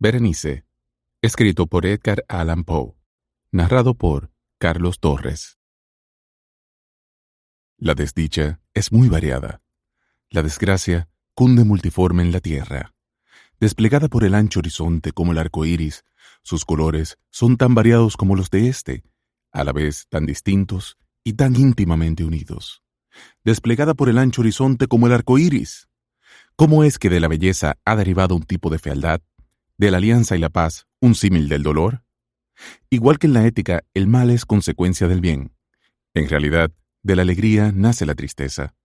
Berenice, escrito por Edgar Allan Poe, narrado por Carlos Torres. La desdicha es muy variada. La desgracia cunde multiforme en la tierra. Desplegada por el ancho horizonte como el arco iris, sus colores son tan variados como los de éste, a la vez tan distintos y tan íntimamente unidos. Desplegada por el ancho horizonte como el arco iris. ¿Cómo es que de la belleza ha derivado un tipo de fealdad? ¿De la alianza y la paz un símil del dolor? Igual que en la ética, el mal es consecuencia del bien. En realidad, de la alegría nace la tristeza.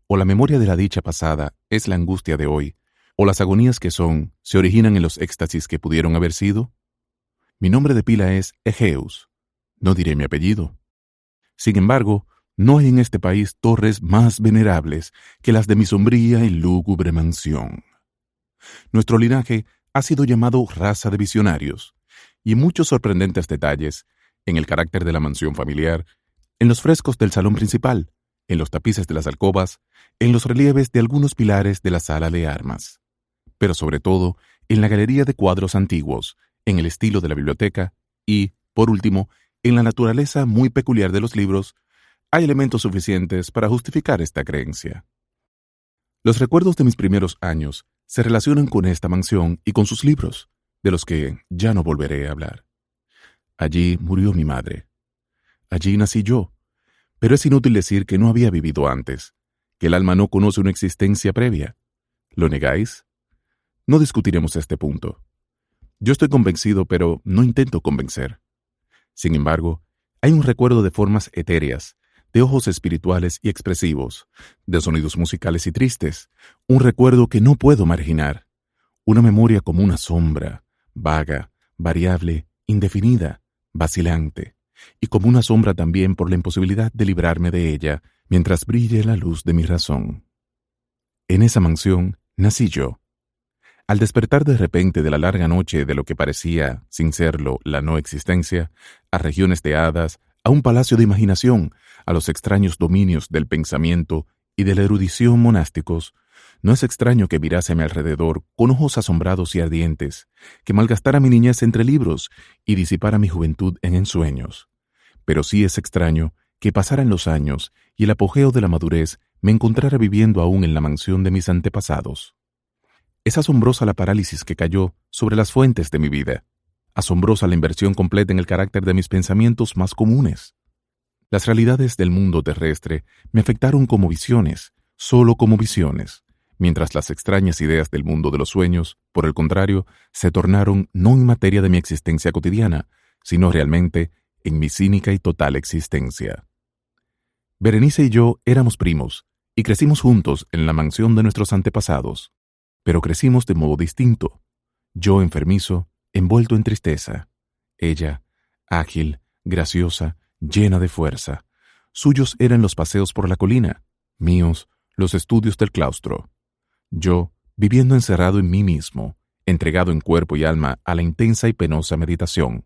O la memoria de la dicha pasada es la angustia de hoy, o las agonías que son se originan en los éxtasis que pudieron haber sido. Mi nombre de pila es Egeus. No diré mi apellido. Sin embargo, no hay en este país torres más venerables que las de mi sombría y lúgubre mansión. Nuestro linaje ha sido llamado raza de visionarios, y muchos sorprendentes detalles, en el carácter de la mansión familiar, en los frescos del salón principal, en los tapices de las alcobas, en los relieves de algunos pilares de la sala de armas, pero sobre todo en la galería de cuadros antiguos, en el estilo de la biblioteca y, por último, en la naturaleza muy peculiar de los libros, hay elementos suficientes para justificar esta creencia. Los recuerdos de mis primeros años se relacionan con esta mansión y con sus libros, de los que ya no volveré a hablar. Allí murió mi madre. Allí nací yo, pero es inútil decir que no había vivido antes, que el alma no conoce una existencia previa. ¿Lo negáis? No discutiremos este punto. Yo estoy convencido, pero no intento convencer. Sin embargo, hay un recuerdo de formas etéreas, de ojos espirituales y expresivos, de sonidos musicales y tristes, un recuerdo que no puedo marginar, una memoria como una sombra, vaga, variable, indefinida, vacilante, y como una sombra también por la imposibilidad de librarme de ella mientras brille la luz de mi razón. En esa mansión nací yo. Al despertar de repente de la larga noche de lo que parecía, sin serlo, la no existencia, a regiones de hadas, a un palacio de imaginación, a los extraños dominios del pensamiento y de la erudición monásticos, no es extraño que mirase a mi alrededor con ojos asombrados y ardientes, que malgastara mi niñez entre libros y disipara mi juventud en ensueños. Pero sí es extraño que pasaran los años y el apogeo de la madurez me encontrara viviendo aún en la mansión de mis antepasados. Es asombrosa la parálisis que cayó sobre las fuentes de mi vida. Asombrosa la inversión completa en el carácter de mis pensamientos más comunes. Las realidades del mundo terrestre me afectaron como visiones, solo como visiones, mientras las extrañas ideas del mundo de los sueños, por el contrario, se tornaron no en materia de mi existencia cotidiana, sino realmente en mi cínica y total existencia. Berenice y yo éramos primos, y crecimos juntos en la mansión de nuestros antepasados, pero crecimos de modo distinto. Yo enfermizo, envuelto en tristeza. Ella, ágil, graciosa, llena de fuerza. Suyos eran los paseos por la colina, míos, los estudios del claustro. Yo, viviendo encerrado en mí mismo, entregado en cuerpo y alma a la intensa y penosa meditación.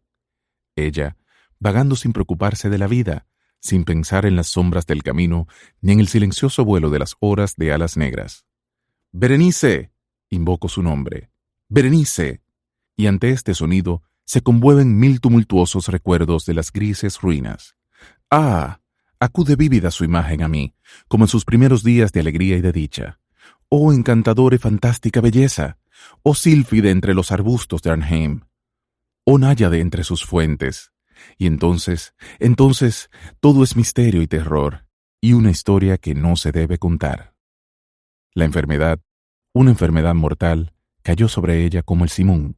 Ella, vagando sin preocuparse de la vida, sin pensar en las sombras del camino, ni en el silencioso vuelo de las horas de alas negras. «¡Berenice!», invoco su nombre. «¡Berenice!». Y ante este sonido se conmueven mil tumultuosos recuerdos de las grises ruinas. ¡Ah! Acude vívida su imagen a mí, como en sus primeros días de alegría y de dicha. ¡Oh encantadora y fantástica belleza! ¡Oh sílfide entre los arbustos de Arnheim! ¡Oh náyade entre sus fuentes! Y entonces, todo es misterio y terror, y una historia que no se debe contar. La enfermedad, una enfermedad mortal, cayó sobre ella como el simón,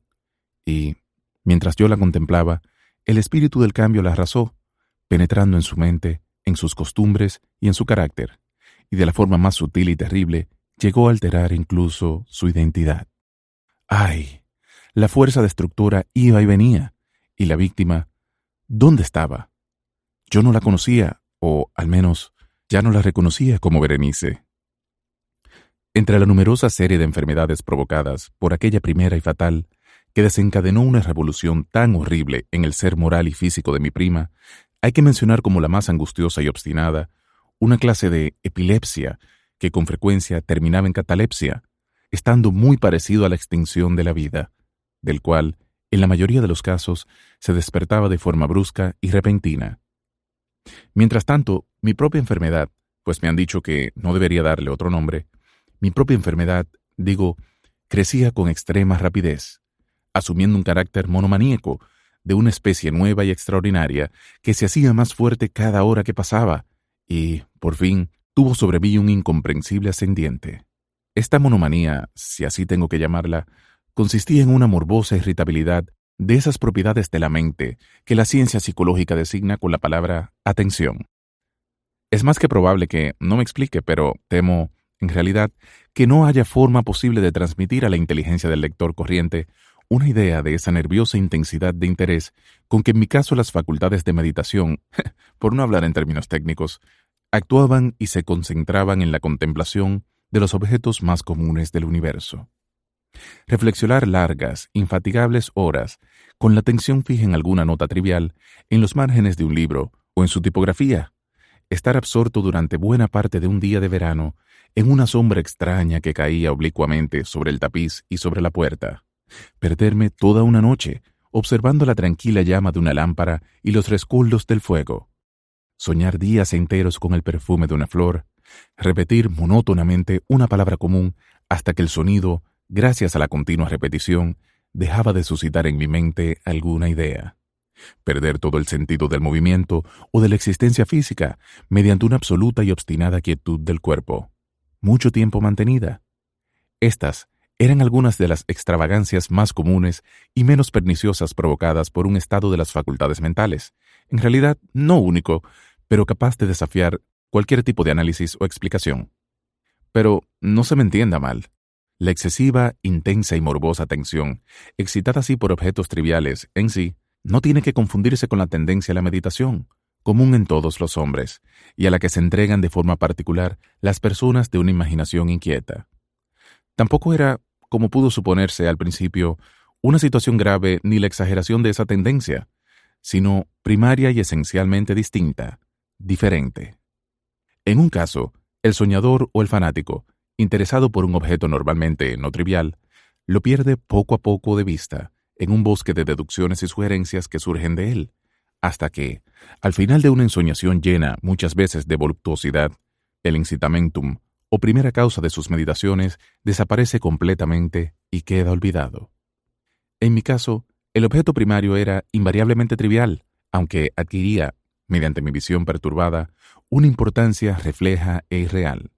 y, mientras yo la contemplaba, el espíritu del cambio la arrasó, penetrando en su mente, en sus costumbres y en su carácter, y de la forma más sutil y terrible llegó a alterar incluso su identidad. ¡Ay! La fuerza destructora iba y venía, y la víctima, ¿dónde estaba? Yo no la conocía, o al menos ya no la reconocía como Berenice. Entre la numerosa serie de enfermedades provocadas por aquella primera y fatal, que desencadenó una revolución tan horrible en el ser moral y físico de mi prima, hay que mencionar como la más angustiosa y obstinada una clase de epilepsia que con frecuencia terminaba en catalepsia, estando muy parecido a la extinción de la vida. del cual, en la mayoría de los casos, se despertaba de forma brusca y repentina. Mientras tanto, mi propia enfermedad, pues me han dicho que no debería darle otro nombre, mi propia enfermedad, crecía con extrema rapidez, asumiendo un carácter monomaníaco, de una especie nueva y extraordinaria que se hacía más fuerte cada hora que pasaba, y, por fin, tuvo sobre mí un incomprensible ascendiente. Esta monomanía, si así tengo que llamarla, consistía en una morbosa irritabilidad de esas propiedades de la mente que la ciencia psicológica designa con la palabra atención. Es más que probable que no me explique, pero temo, en realidad, que no haya forma posible de transmitir a la inteligencia del lector corriente una idea de esa nerviosa intensidad de interés con que en mi caso las facultades de meditación, por no hablar en términos técnicos, actuaban y se concentraban en la contemplación de los objetos más comunes del universo. Reflexionar largas, infatigables horas, con la atención fija en alguna nota trivial, en los márgenes de un libro o en su tipografía. Estar absorto durante buena parte de un día de verano en una sombra extraña que caía oblicuamente sobre el tapiz y sobre la puerta. Perderme toda una noche observando la tranquila llama de una lámpara y los rescoldos del fuego. Soñar días enteros con el perfume de una flor. Repetir monótonamente una palabra común hasta que el sonido, gracias a la continua repetición, dejaba de suscitar en mi mente alguna idea. Perder todo el sentido del movimiento o de la existencia física mediante una absoluta y obstinada quietud del cuerpo, mucho tiempo mantenida. Estas eran algunas de las extravagancias más comunes y menos perniciosas provocadas por un estado de las facultades mentales, en realidad no único, pero capaz de desafiar cualquier tipo de análisis o explicación. Pero no se me entienda mal. La excesiva, intensa y morbosa atención, excitada así por objetos triviales en sí, no tiene que confundirse con la tendencia a la meditación, común en todos los hombres, y a la que se entregan de forma particular las personas de una imaginación inquieta. Tampoco era, como pudo suponerse al principio, una situación grave ni la exageración de esa tendencia, sino primaria y esencialmente distinta, diferente. En un caso, el soñador o el fanático, interesado por un objeto normalmente no trivial, lo pierde poco a poco de vista, en un bosque de deducciones y sugerencias que surgen de él, hasta que, al final de una ensoñación llena muchas veces de voluptuosidad, el incitamentum, o primera causa de sus meditaciones, desaparece completamente y queda olvidado. En mi caso, el objeto primario era invariablemente trivial, aunque adquiría, mediante mi visión perturbada, una importancia refleja e irreal.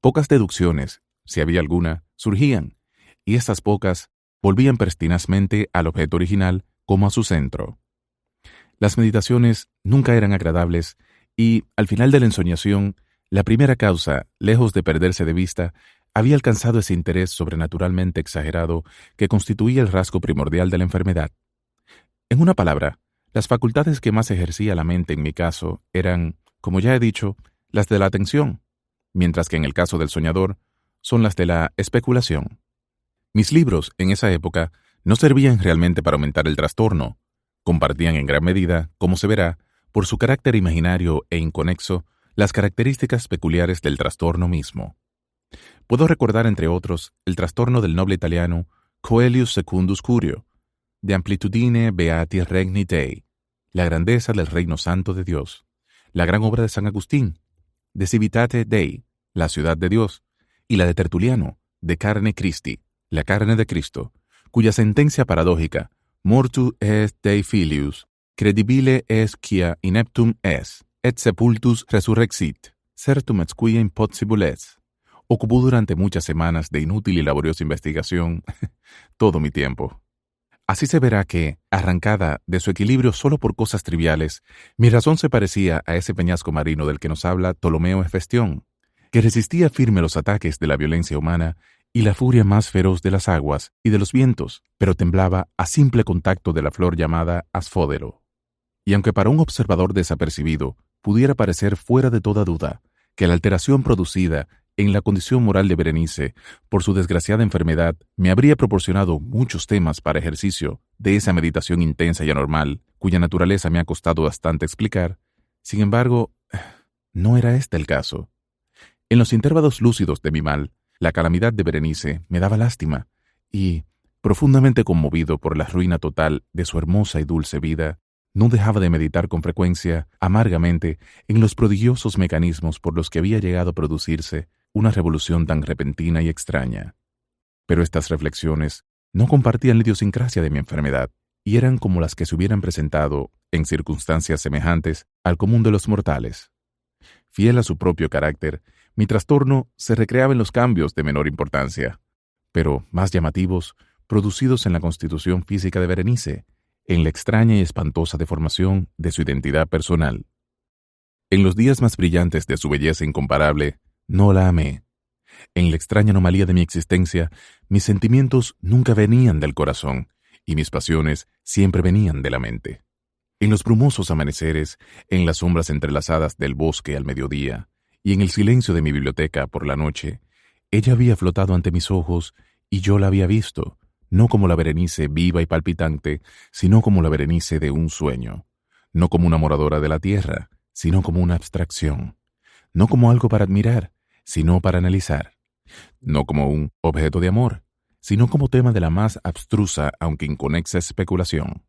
Pocas deducciones, si había alguna, surgían, y estas pocas volvían pertinazmente al objeto original como a su centro. Las meditaciones nunca eran agradables y, al final de la ensoñación, la primera causa, lejos de perderse de vista, había alcanzado ese interés sobrenaturalmente exagerado que constituía el rasgo primordial de la enfermedad. En una palabra, las facultades que más ejercía la mente en mi caso eran, como ya he dicho, las de la atención, mientras que en el caso del soñador, son las de la especulación. Mis libros, en esa época, no servían realmente para aumentar el trastorno. Compartían en gran medida, como se verá, por su carácter imaginario e inconexo, las características peculiares del trastorno mismo. Puedo recordar, entre otros, el trastorno del noble italiano Coelius Secundus Curio, de Amplitudine Beati Regni Dei, la grandeza del reino santo de Dios, la gran obra de San Agustín, de Civitate Dei, la ciudad de Dios, y la de Tertuliano, de Carne Christi, la carne de Cristo, cuya sentencia paradójica, mortu est Dei filius, credibile est quia ineptum est, et sepultus resurrexit, certum et quia impossibile est, ocupó durante muchas semanas de inútil y laboriosa investigación todo mi tiempo. Así se verá que, arrancada de su equilibrio solo por cosas triviales, mi razón se parecía a ese peñasco marino del que nos habla Ptolomeo Hefestión, que resistía firme los ataques de la violencia humana y la furia más feroz de las aguas y de los vientos, pero temblaba a simple contacto de la flor llamada asfódero. Y aunque para un observador desapercibido pudiera parecer fuera de toda duda que la alteración producida en la condición moral de Berenice por su desgraciada enfermedad me habría proporcionado muchos temas para ejercicio de esa meditación intensa y anormal, cuya naturaleza me ha costado bastante explicar, sin embargo, no era este el caso. En los intervalos lúcidos de mi mal, la calamidad de Berenice me daba lástima, y, Profundamente conmovido por la ruina total de su hermosa y dulce vida, no dejaba de meditar con frecuencia, amargamente, en los prodigiosos mecanismos por los que había llegado a producirse una revolución tan repentina y extraña. Pero estas reflexiones no compartían la idiosincrasia de mi enfermedad, y eran como las que se hubieran presentado, en circunstancias semejantes, al común de los mortales. Fiel a su propio carácter, mi trastorno se recreaba en los cambios de menor importancia, pero más llamativos, producidos en la constitución física de Berenice, en la extraña y espantosa deformación de su identidad personal. En los días más brillantes de su belleza incomparable, no la amé. En la extraña anomalía de mi existencia, mis sentimientos nunca venían del corazón, y mis pasiones siempre venían de la mente. En los brumosos amaneceres, en las sombras entrelazadas del bosque al mediodía, y en el silencio de mi biblioteca por la noche, ella había flotado ante mis ojos, y yo la había visto, no como la Berenice viva y palpitante, sino como la Berenice de un sueño, no como una moradora de la tierra, sino como una abstracción, no como algo para admirar, sino para analizar, no como un objeto de amor, sino como tema de la más abstrusa aunque inconexa especulación.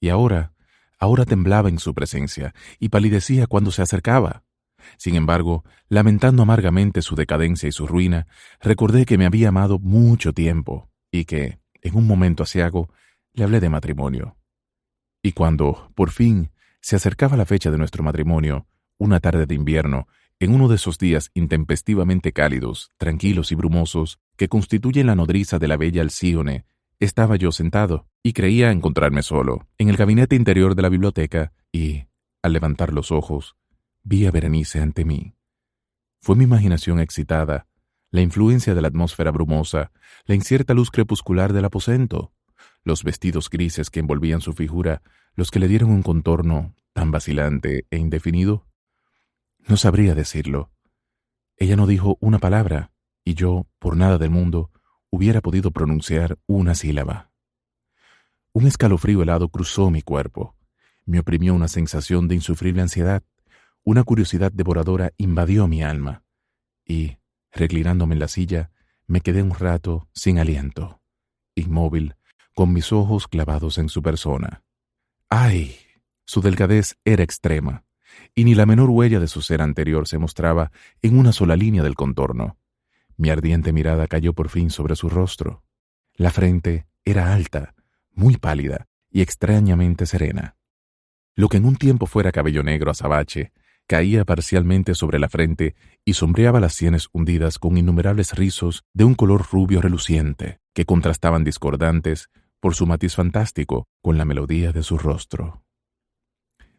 Y ahora temblaba en su presencia y palidecía cuando se acercaba. Sin embargo, lamentando amargamente su decadencia y su ruina, recordé que me había amado mucho tiempo y que, en un momento aciago, le hablé de matrimonio. Y cuando, por fin, se acercaba la fecha de nuestro matrimonio, una tarde de invierno, en uno de esos días intempestivamente cálidos, tranquilos y brumosos que constituyen la nodriza de la bella Alcíone, estaba yo sentado y creía encontrarme solo, en el gabinete interior de la biblioteca y, al levantar los ojos, vi a Berenice ante mí. Fue mi imaginación excitada, la influencia de la atmósfera brumosa, la incierta luz crepuscular del aposento, los vestidos grises que envolvían su figura, los que le dieron un contorno tan vacilante e indefinido. No sabría decirlo. Ella no dijo una palabra, y yo, por nada del mundo, hubiera podido pronunciar una sílaba. Un escalofrío helado cruzó mi cuerpo. Me oprimió una sensación de insufrible ansiedad. Una curiosidad devoradora invadió mi alma. Y, reclinándome en la silla, me quedé un rato sin aliento, inmóvil, con mis ojos clavados en su persona. ¡Ay! Su delgadez era extrema, y ni la menor huella de su ser anterior se mostraba en una sola línea del contorno. Mi ardiente mirada cayó por fin sobre su rostro. La frente era alta, muy pálida y extrañamente serena. Lo que en un tiempo fuera cabello negro azabache, caía parcialmente sobre la frente y sombreaba las sienes hundidas con innumerables rizos de un color rubio reluciente, que contrastaban discordantes por su matiz fantástico con la melodía de su rostro.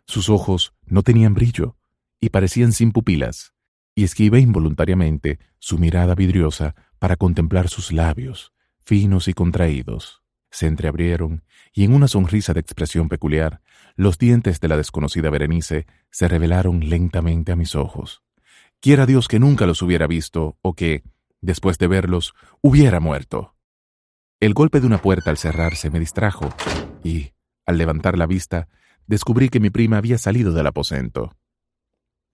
Sus ojos no tenían brillo y parecían sin pupilas, y esquivé involuntariamente su mirada vidriosa para contemplar sus labios, finos y contraídos. Se entreabrieron, y en una sonrisa de expresión peculiar, los dientes de la desconocida Berenice se revelaron lentamente a mis ojos. Quiera Dios que nunca los hubiera visto, o que, después de verlos, hubiera muerto. El golpe de una puerta al cerrarse me distrajo, y, al levantar la vista, descubrí que mi prima había salido del aposento.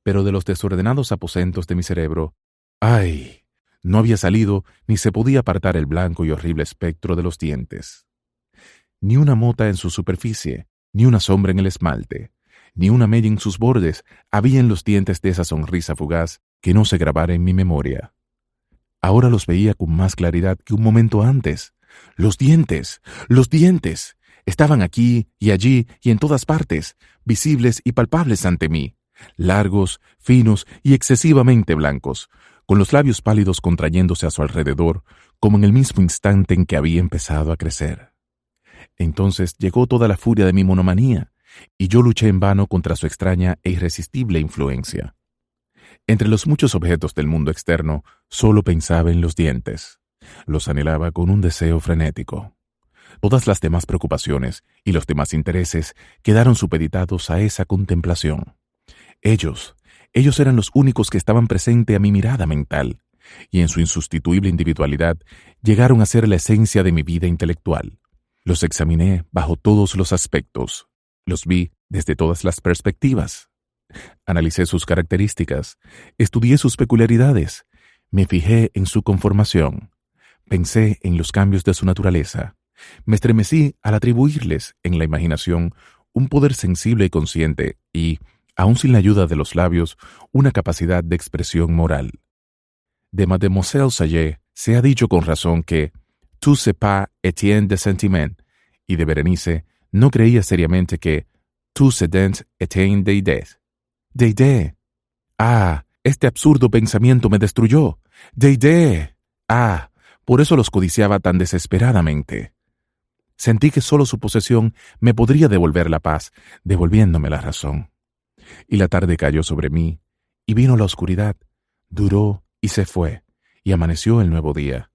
Pero de los desordenados aposentos de mi cerebro, ¡ay!, no había salido ni se podía apartar el blanco y horrible espectro de los dientes. Ni una mota en su superficie, ni una sombra en el esmalte, ni una mella en sus bordes había en los dientes de esa sonrisa fugaz que no se grabara en mi memoria. Ahora los veía con más claridad que un momento antes. ¡Los dientes! ¡Los dientes! Estaban aquí y allí y en todas partes, visibles y palpables ante mí, largos, finos y excesivamente blancos, con los labios pálidos contrayéndose a su alrededor, como en el mismo instante en que había empezado a crecer. Entonces llegó toda la furia de mi monomanía, y yo luché en vano contra su extraña e irresistible influencia. Entre los muchos objetos del mundo externo, solo pensaba en los dientes. Los anhelaba con un deseo frenético. Todas las demás preocupaciones y los demás intereses quedaron supeditados a esa contemplación. Ellos eran los únicos que estaban presentes a mi mirada mental, y en su insustituible individualidad llegaron a ser la esencia de mi vida intelectual. Los examiné bajo todos los aspectos, los vi desde todas las perspectivas. Analicé sus características, estudié sus peculiaridades, me fijé en su conformación, Pensé en los cambios de su naturaleza. Me estremecí al atribuirles, en la imaginación, un poder sensible y consciente y, aun sin la ayuda de los labios, una capacidad de expresión moral. De Mademoiselle Sayet se ha dicho con razón que «tout c'est pas Etienne de sentiment», y de Berenice no creía seriamente que «tout c'est dent Etienne de idées». ¡De idée! ¡Ah! Este absurdo pensamiento me destruyó. ¡De idée! ¡Ah! Por eso los codiciaba tan desesperadamente. Sentí que solo su posesión me podría devolver la paz, devolviéndome la razón. Y la tarde cayó sobre mí, y vino la oscuridad, duró y se fue, y amaneció el nuevo día.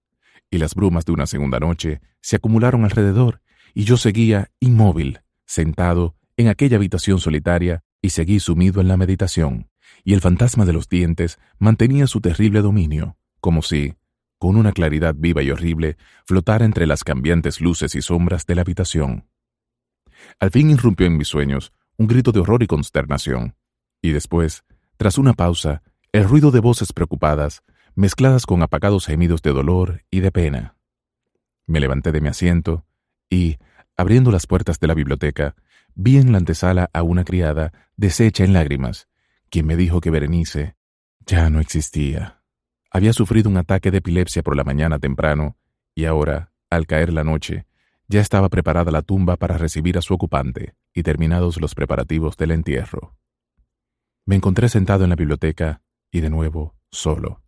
Y las brumas de una segunda noche se acumularon alrededor, y yo seguía inmóvil, sentado en aquella habitación solitaria, y seguí sumido en la meditación, y el fantasma de los dientes mantenía su terrible dominio, como si, con una claridad viva y horrible, flotara entre las cambiantes luces y sombras de la habitación. Al fin irrumpió en mis sueños un grito de horror y consternación, y después, tras una pausa, el ruido de voces preocupadas, mezcladas con apagados gemidos de dolor y de pena. Me levanté de mi asiento y, abriendo las puertas de la biblioteca, vi en la antesala a una criada deshecha en lágrimas, quien me dijo que Berenice ya no existía. Había sufrido un ataque de epilepsia por la mañana temprano y ahora, al caer la noche, ya estaba preparada la tumba para recibir a su ocupante y terminados los preparativos del entierro. Me encontré sentado en la biblioteca y de nuevo solo.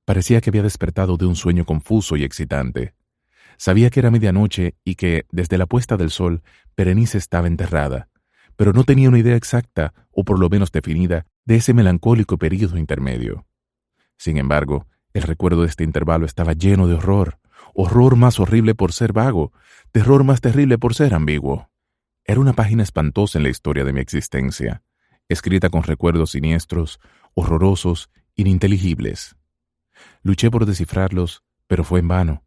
Parecía que había despertado de un sueño confuso y excitante. Sabía que era medianoche y que, desde la puesta del sol, Berenice estaba enterrada, pero no tenía una idea exacta, o por lo menos definida, de ese melancólico período intermedio. Sin embargo, el recuerdo de este intervalo estaba lleno de horror, horror más horrible por ser vago, terror más terrible por ser ambiguo. Era una página espantosa en la historia de mi existencia, escrita con recuerdos siniestros, horrorosos, ininteligibles. Luché por descifrarlos, pero fue en vano.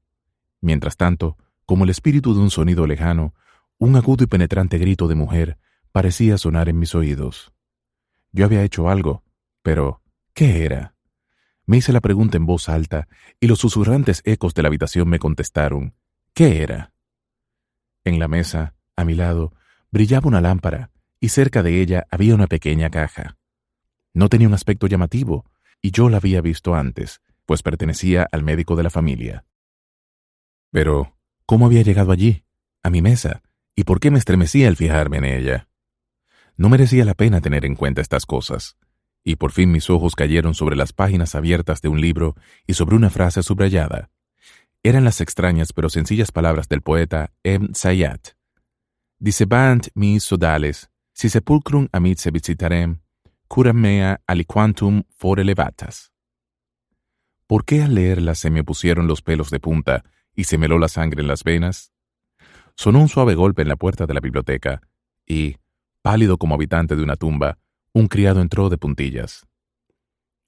Mientras tanto, como el espíritu de un sonido lejano, un agudo y penetrante grito de mujer parecía sonar en mis oídos. Yo había hecho algo, pero ¿qué era? Me hice la pregunta en voz alta y los susurrantes ecos de la habitación me contestaron, ¿qué era? En la mesa, a mi lado, brillaba una lámpara y cerca de ella había una pequeña caja. No tenía un aspecto llamativo y yo la había visto antes, pues pertenecía al médico de la familia. Pero, ¿cómo había llegado allí, a mi mesa, y por qué me estremecía al fijarme en ella? No merecía la pena tener en cuenta estas cosas, y por fin mis ojos cayeron sobre las páginas abiertas de un libro y sobre una frase subrayada. Eran las extrañas pero sencillas palabras del poeta M. Sayat. Dicebant mis sodales, si sepulcrum amice visitarem, curam mea aliquantum fore levatas. ¿Por qué al leerlas se me pusieron los pelos de punta y se me heló la sangre en las venas? Sonó un suave golpe en la puerta de la biblioteca y, pálido como habitante de una tumba, un criado entró de puntillas.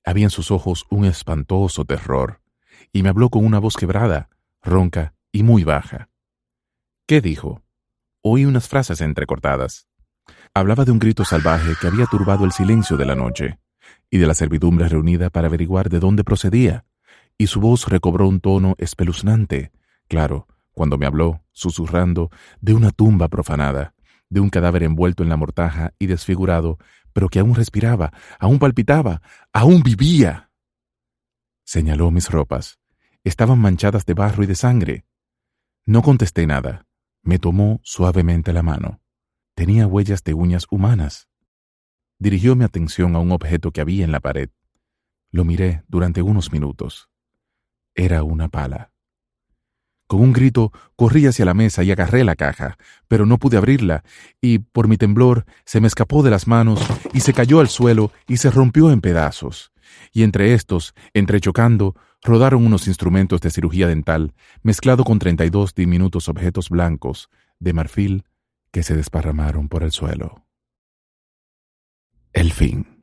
Había en sus ojos un espantoso terror y me habló con una voz quebrada, ronca y muy baja. ¿Qué dijo? Oí unas frases entrecortadas. Hablaba de un grito salvaje que había turbado el silencio de la noche y de la servidumbre reunida para averiguar de dónde procedía, y su voz recobró un tono espeluznante, claro, cuando me habló, susurrando, de una tumba profanada, de un cadáver envuelto en la mortaja y desfigurado, pero que aún respiraba, aún palpitaba, aún vivía. Señaló mis ropas. Estaban manchadas de barro y de sangre. No contesté nada. Me tomó suavemente la mano. Tenía huellas de uñas humanas. Dirigió mi atención a un objeto que había en la pared. Lo miré durante unos minutos. Era una pala. Con un grito, corrí hacia la mesa y agarré la caja, pero no pude abrirla, y, por mi temblor, se me escapó de las manos y se cayó al suelo y se rompió en pedazos. Y entre estos, entrechocando, rodaron unos instrumentos de cirugía dental, mezclado con 32 diminutos objetos blancos, de marfil, que se desparramaron por el suelo. El fin.